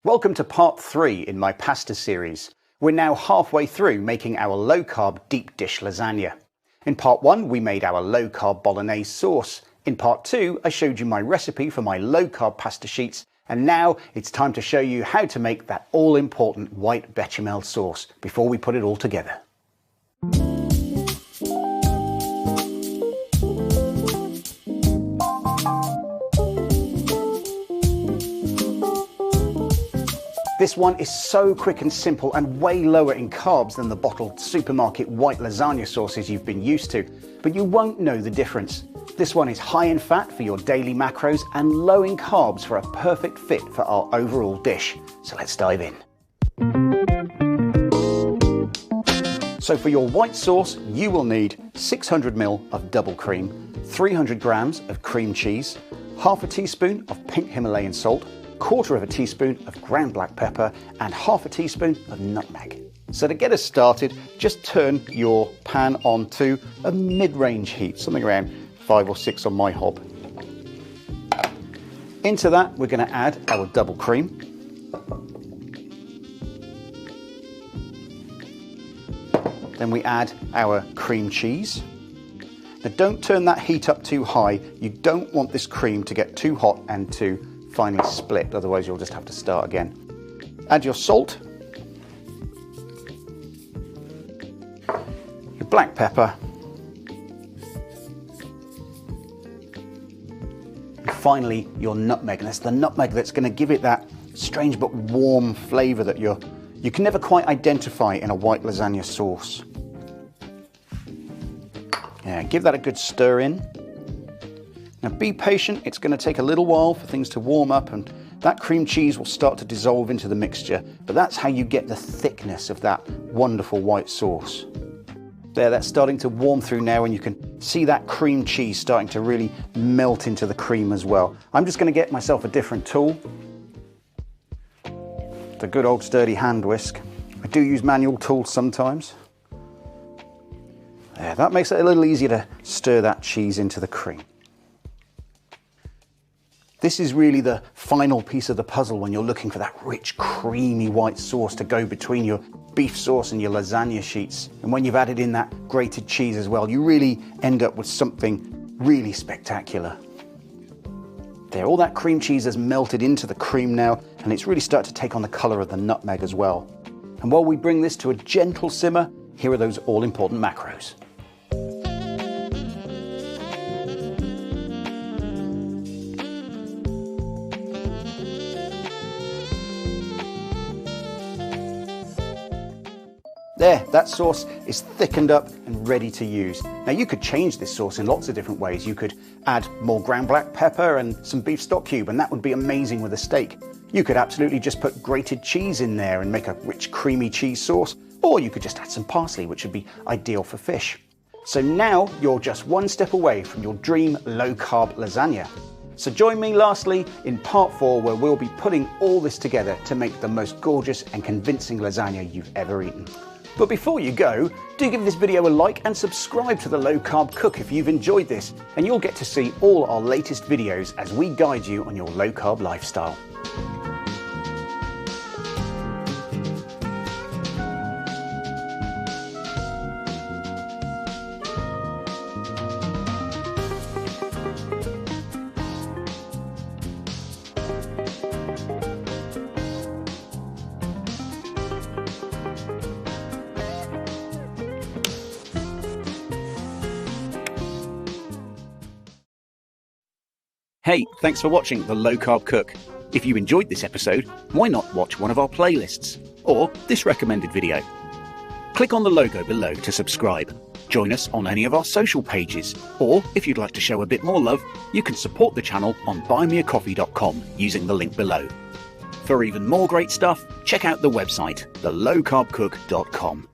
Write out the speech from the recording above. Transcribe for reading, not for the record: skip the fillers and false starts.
Welcome to part 3 in my pasta series. We're now halfway through making our low-carb deep dish lasagna. In part 1 we made our low-carb bolognese sauce. In part 2 I showed you my recipe for my low-carb pasta sheets, and now it's time to show you how to make that all-important white bechamel sauce before we put it all together. This one is so quick and simple and way lower in carbs than the bottled supermarket white lasagna sauces you've been used to, but you won't know the difference. This one is high in fat for your daily macros and low in carbs for a perfect fit for our overall dish. So let's dive in. So for your white sauce, you will need 600 ml of double cream, 300 grams of cream cheese, half a teaspoon of pink Himalayan salt, quarter of a teaspoon of ground black pepper, and half a teaspoon of nutmeg. So to get us started, just turn your pan on to a mid-range heat, something around 5 or 6 on my hob. Into that we're going to add our double cream. Then we add our cream cheese. Now don't turn that heat up too high. You don't want this cream to get too hot and too finely split, otherwise you'll just have to start again. Add your salt, your black pepper, and finally your nutmeg. And it's the nutmeg that's going to give it that strange but warm flavour that you can never quite identify in a white lasagna sauce. Yeah, give that a good stir in. Now be patient, it's going to take a little while for things to warm up and that cream cheese will start to dissolve into the mixture, but that's how you get the thickness of that wonderful white sauce. There, that's starting to warm through now and you can see that cream cheese starting to really melt into the cream as well. I'm just going to get myself a different tool. The good old sturdy hand whisk. I do use manual tools sometimes. There, that makes it a little easier to stir that cheese into the cream. This is really the final piece of the puzzle when you're looking for that rich, creamy white sauce to go between your beef sauce and your lasagna sheets. And when you've added in that grated cheese as well, you really end up with something really spectacular. There, all that cream cheese has melted into the cream now, and it's really started to take on the colour of the nutmeg as well. And while we bring this to a gentle simmer, here are those all-important macros. There, that sauce is thickened up and ready to use. Now you could change this sauce in lots of different ways. You could add more ground black pepper and some beef stock cube, and that would be amazing with a steak. You could absolutely just put grated cheese in there and make a rich, creamy cheese sauce, or you could just add some parsley, which would be ideal for fish. So now you're just one step away from your dream low-carb lasagna. So join me lastly in part 4, where we'll be putting all this together to make the most gorgeous and convincing lasagna you've ever eaten. But before you go, do give this video a like and subscribe to The Low Carb Cook if you've enjoyed this, and you'll get to see all our latest videos as we guide you on your low carb lifestyle. Hey, thanks for watching The Low Carb Cook. If you enjoyed this episode, why not watch one of our playlists or this recommended video? Click on the logo below to subscribe. Join us on any of our social pages, or if you'd like to show a bit more love, you can support the channel on buymeacoffee.com using the link below. For even more great stuff, check out the website, thelowcarbcook.com.